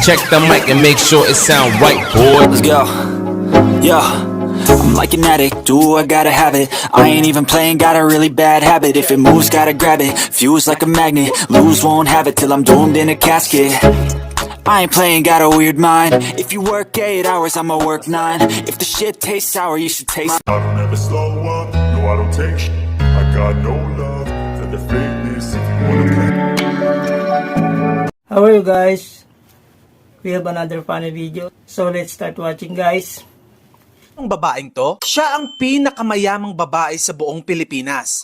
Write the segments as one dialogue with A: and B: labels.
A: Check the mic and make sure it sound right, boy.
B: Let's go. Yeah. I'm like an addict, do I gotta have it. I ain't even playing, got a really bad habit. If it moves, gotta grab it, fuse like a magnet. Lose, won't have it till I'm doomed in a casket. I ain't playing, got a weird mind. If you work 8 hours, I'ma work 9. If the shit tastes sour, you should taste
C: I don't ever slow up, no I don't take sh**. I got no love for the fakeness. If you wanna play.
D: How are you guys? We have another funny video. So let's start watching, guys.
E: Ang babaeng to, siya ang pinakamayamang babae sa buong Pilipinas.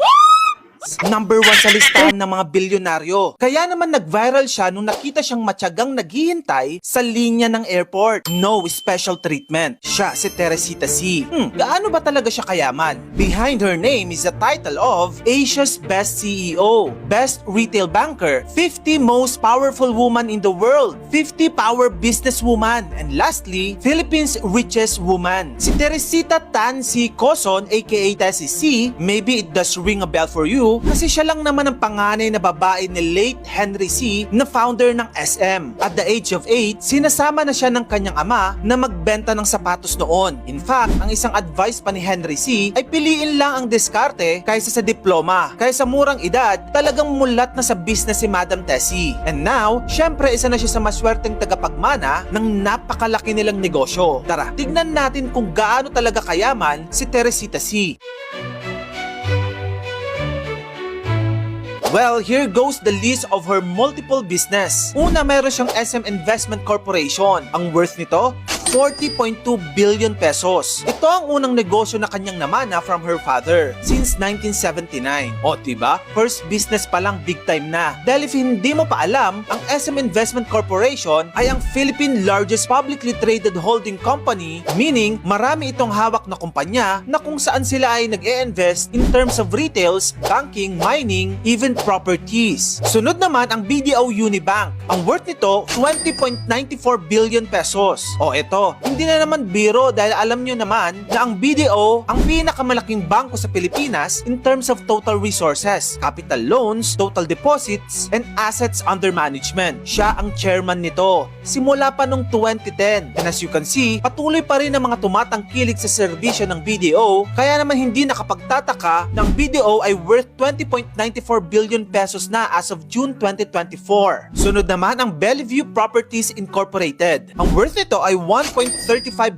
E: Number 1 sa listahan ng mga bilyonaryo. Kaya naman nag-viral siya nung nakita siyang matyagang naghihintay sa linya ng airport. No special treatment. Siya si Teresita C. Gaano ba talaga siya kayaman? Behind her name is the title of Asia's Best CEO, Best Retail Banker, 50 Most Powerful Woman in the World, 50 Power Businesswoman, and lastly, Philippines Richest Woman. Si Teresita Tan C. Coson aka Tessie C, maybe it does ring a bell for you kasi siya lang naman ang panganay na babae ni late Henry C. na founder ng SM. At the age of 8, sinasama na siya ng kanyang ama na magbenta ng sapatos noon. In fact, ang isang advice pa ni Henry C. ay piliin lang ang diskarte kaysa sa diploma. Kaya sa murang edad, talagang mulat na sa business si Madam Tessie. And now, syempre isa na siya sa maswerteng tagapagmana ng napakalaki nilang negosyo. Tara, tignan natin kung gaano talaga kayaman si Teresita C. Well, here goes the list of her multiple business. Una, meron siyang SM Investment Corporation. Ang worth nito, 40.2 billion pesos. Ito ang unang negosyo na kanyang namana from her father since 1979. O, diba? First business pa lang big time na. Dahil if hindi mo pa alam, ang SM Investment Corporation ay ang Philippine largest publicly traded holding company, meaning marami itong hawak na kumpanya na kung saan sila ay nag-e-invest in terms of retails, banking, mining, even properties. Sunod naman ang BDO Unibank. Ang worth nito, 20.94 billion pesos. O, ito, hindi na naman biro dahil alam nyo naman na ang BDO ang pinakamalaking bangko sa Pilipinas in terms of total resources, capital loans, total deposits, and assets under management. Siya ang chairman nito simula pa noong 2010. And as you can see, patuloy pa rin ang mga tumatangkilik sa serbisyo ng BDO, kaya naman hindi nakapagtataka na ang BDO ay worth 20.94 billion pesos na as of June 2024. Sunod naman ang Bellevue Properties Incorporated. Ang worth nito ay 1.35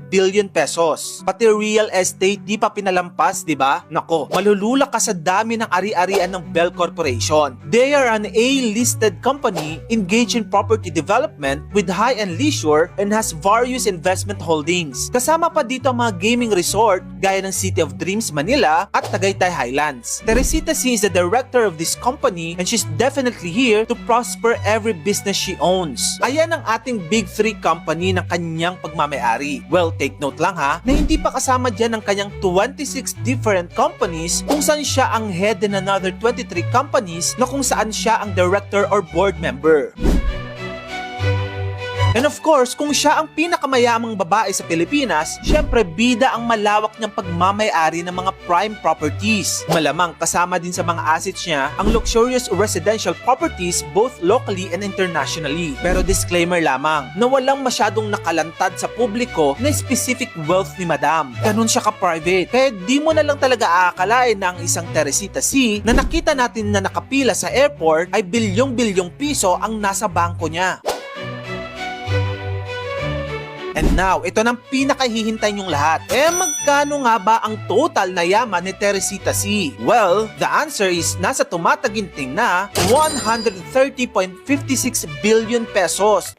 E: billion pesos. Pati real estate di pa pinalampas, di ba? Nako, malulula ka sa dami ng ari-arian ng Bell Corporation. They are an A-listed company engaged in property development with high-end leisure and has various investment holdings. Kasama pa dito ang mga gaming resort gaya ng City of Dreams Manila at Tagaytay Highlands. Teresita C is the director of this company and she's definitely here to prosper every business she owns. Ayan ang ating big 3 company ng kanyang pagmamayari. Well, take note lang ha, na hindi pa kasama dyan ang kanyang 26 different companies kung saan siya ang head in another 23 companies na kung saan siya ang director or board member. And of course, kung siya ang pinakamayamang babae sa Pilipinas, syempre bida ang malawak niyang pagmamayari ng mga prime properties. Malamang kasama din sa mga assets niya ang luxurious residential properties both locally and internationally. Pero disclaimer lamang, na walang masyadong nakalantad sa publiko na specific wealth ni Madam. Ganun siya ka-private. Kaya di mo na lang talaga aakalain na ang isang Teresita C na nakita natin na nakapila sa airport ay bilyong-bilyong piso ang nasa bangko niya. And now, ito nang pinakahihintay niyong lahat. Magkano nga ba ang total na yaman ni Teresita C? Well, the answer is nasa tumataginting na 130.56 billion pesos.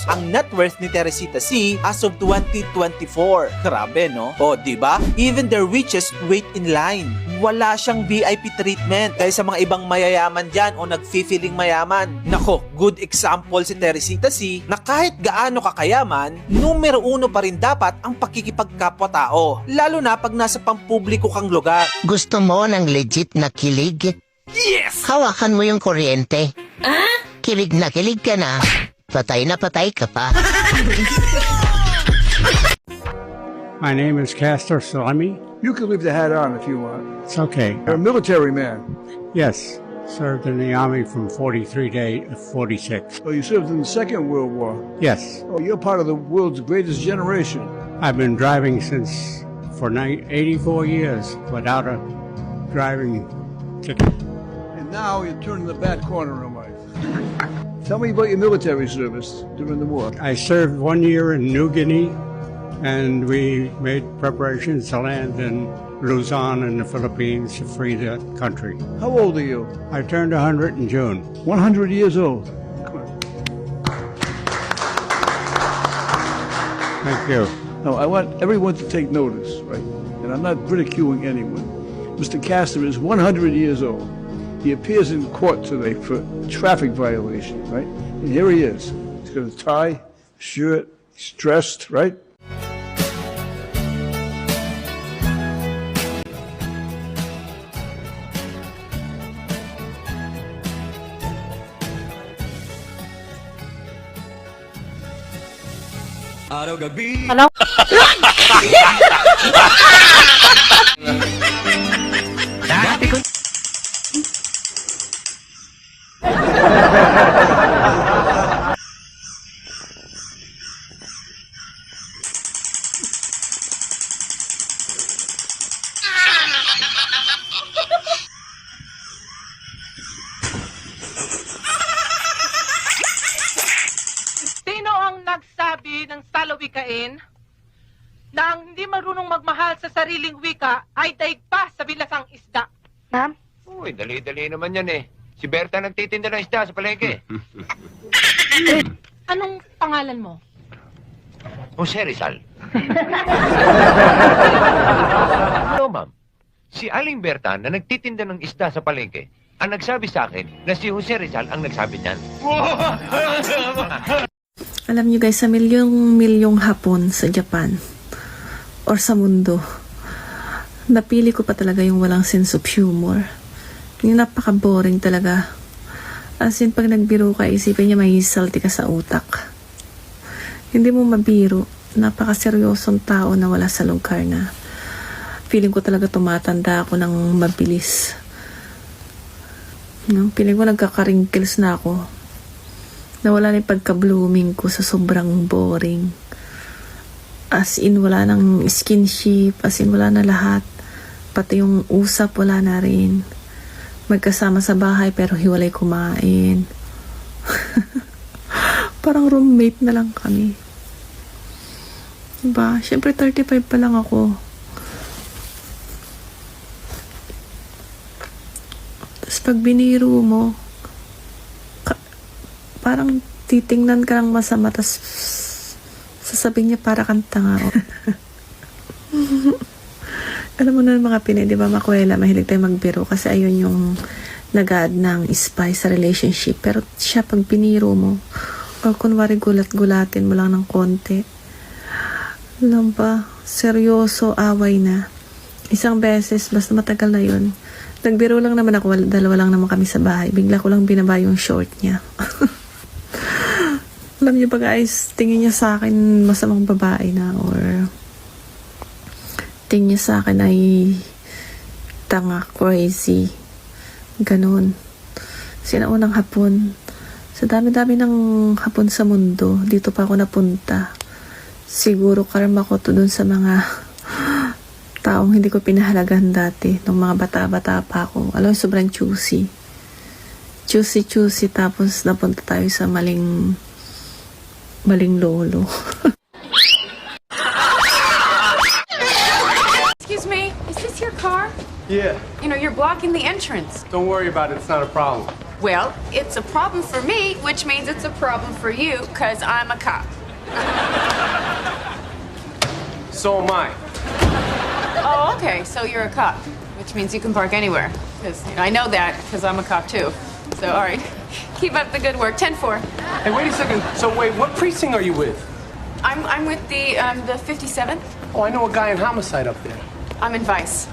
E: Ang net worth ni Teresita C as of 2024. Grabe, no? O, diba? Even the richest wait in line. Wala siyang VIP treatment kaya sa mga ibang mayayaman dyan o nag-feeling mayaman. Nako, good example si Teresita C na kahit gaano kakayaman, numero 1 pa rin dapat ang pakikipagkapwa-tao. Lalo na pag nasa pampubliko kang lugar.
F: Gusto mo ng legit na kilig?
E: Yes!
F: Hawakan mo yung kuryente. Kilig na kilig ka na. Patay na patay ka pa.
G: My name is Castor Salami.
H: You can leave the hat on if you want.
G: It's okay.
H: You're a military man.
G: Yes. Served in the Army from 43 to 46.
H: Oh, you served in the Second World War.
G: Yes,
H: Oh, you're part of the world's greatest generation.
G: I've been driving for 84 years without a driving ticket.
H: And now you're turning the bad corner in life. Tell me about your military service during the war.
G: I served 1 year in New Guinea, and we made preparations to land in Luzon in the Philippines to free the country.
H: How old are you?
G: I turned 100 in June.
H: 100 years old.
G: Thank you.
H: Now, I want everyone to take notice, right? And I'm not ridiculing anyone. Mr. Castor is 100 years old. He appears in court today for traffic violation, right? And here he is. He's got a tie, shirt, he's dressed, right?
I: Sino ang nagsabi ng salawikain na ang hindi marunong magmahal sa sariling wika ay daig pa sa bilasang isda? Ma'am?
J: Uy, dali-dali naman yan eh. Si Berta nagtitinda ng isda sa palengke.
I: Anong pangalan mo?
J: Jose Rizal. No, ma'am. Si Aling Berta na nagtitinda ng isda sa palengke ang nagsabi sa akin na si Jose Rizal ang nagsabi niyan.
K: Alam niyo guys, sa milyong hapon sa Japan or sa mundo, napili ko pa talaga yung walang sense of humor. Yung napaka-boring talaga. As in, pag nagbiro ka, isipin niya may salty ka sa utak. Hindi mo mabiro. Napaka-seryosong tao na wala sa lugar na. Feeling ko talaga tumatanda ako ng mabilis. No? Feeling ko nagkaka-wrinkles na ako. Nawala na yung pagka-blooming ko sa sobrang boring. As in, wala nang skinship. As in, wala na lahat. Pati yung usap, wala na rin. Magkasama sa bahay pero hiwalay kumain. Parang roommate na lang kami. Diba? Siyempre, 35 pa lang ako. Tapos pag biniro mo, parang titingnan ka lang masama, tapos sasabihin niya para kang tanga. Alam mo na mga Pinay, di ba, makwela, mahilig tayo magbiro kasi ayun yung nag-add ng spice sa relationship. Pero siya, pag piniro mo, o kunwari gulat-gulatin mo lang ng konti, alam ba, seryoso, away na. Isang beses, basta matagal na yun. Nagbiro lang naman ako, dalawa lang naman kami sa bahay. Bigla ko lang binaba yung short niya. Alam niyo ba guys, tingin niya sa akin masamang babae na or tingin niya sa akin ay tanga, crazy. Ganon. Sinaunang hapon. Sa dami-dami ng hapon sa mundo, dito pa ako napunta. Siguro karma ko to dun sa mga taong hindi ko pinahalagan dati. Nung mga bata-bata pa ako. Alam, sobrang choosy. Choosy, tapos napunta tayo sa maling lolo.
L: Excuse me, is this your car?
G: Yeah,
L: You know, you're blocking the entrance.
G: don't worry about it. It's not a problem.
L: Well, it's a problem for me, which means it's a problem for you, because I'm a cop.
G: So am I.
L: Oh, okay, so you're a cop, which means you can park anywhere. Because I know that, because I'm a cop too. So, all right, keep up the good work. 10-4.
G: Hey, wait a second. So wait, what precinct are you with?
L: I'm with the 57th.
G: Oh, I know a guy in homicide up there.
L: I'm in Vice.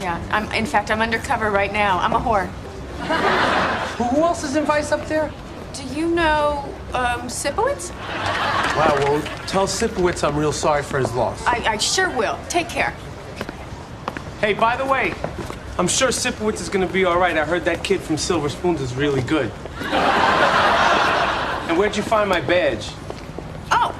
L: Yeah, in fact, I'm undercover right now. I'm a whore.
G: Who else is in Vice up there?
L: Do you know, Sipowicz?
G: Wow, well, tell Sipowicz I'm real sorry for his loss.
L: I sure will. Take care.
G: Hey, by the way,
M: I'm sure Sipowicz is gonna be all right. I heard that kid from Silver Spoons is really good. And where'd you find my badge?
L: Oh!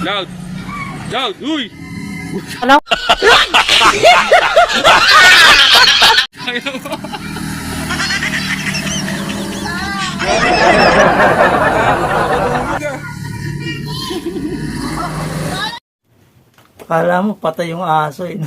M: Loud! Loud! Uy!
D: Alam? Kala mo patay yung aso eh.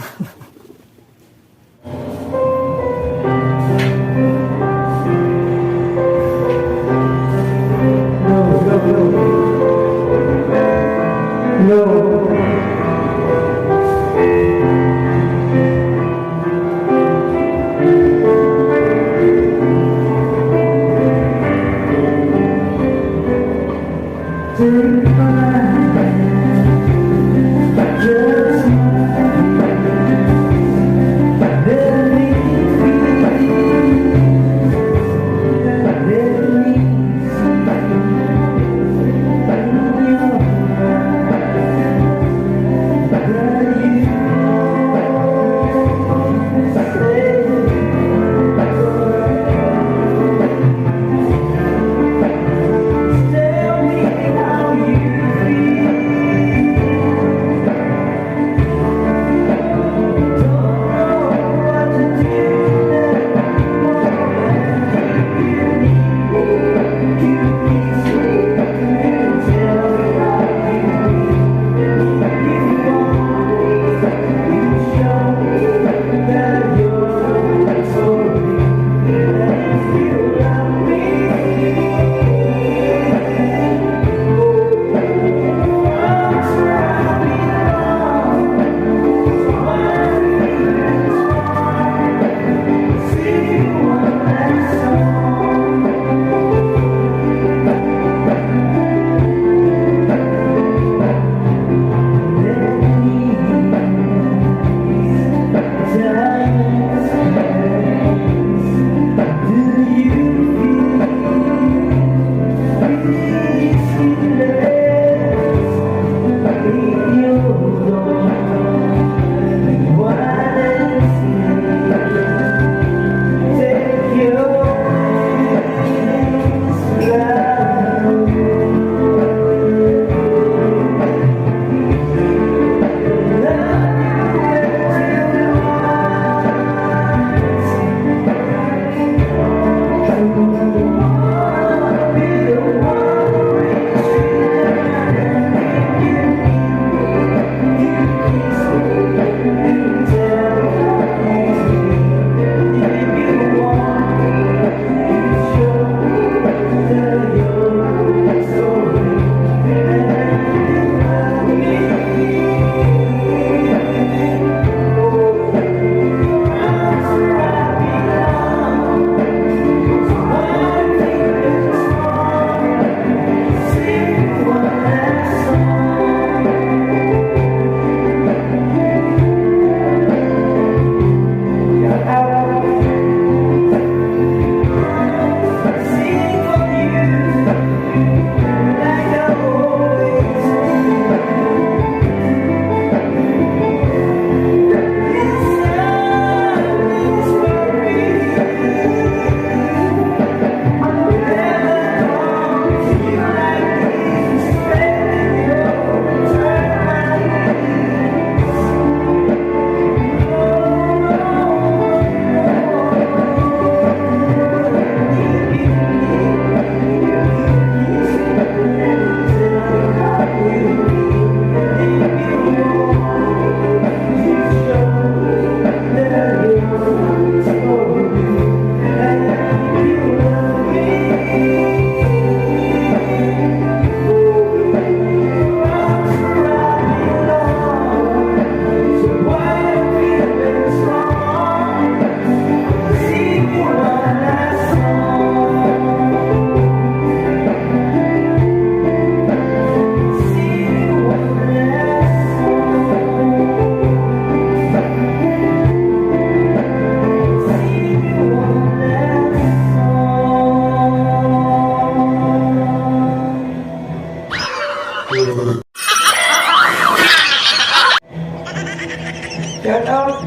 D: Shout out!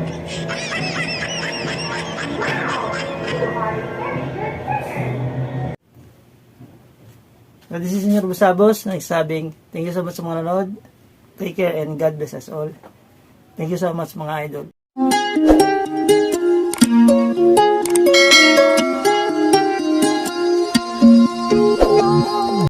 D: So this is Senyor Busabos nagsabing thank you so much sa mga nanood. Take care and God bless us all. Thank you so much mga idol.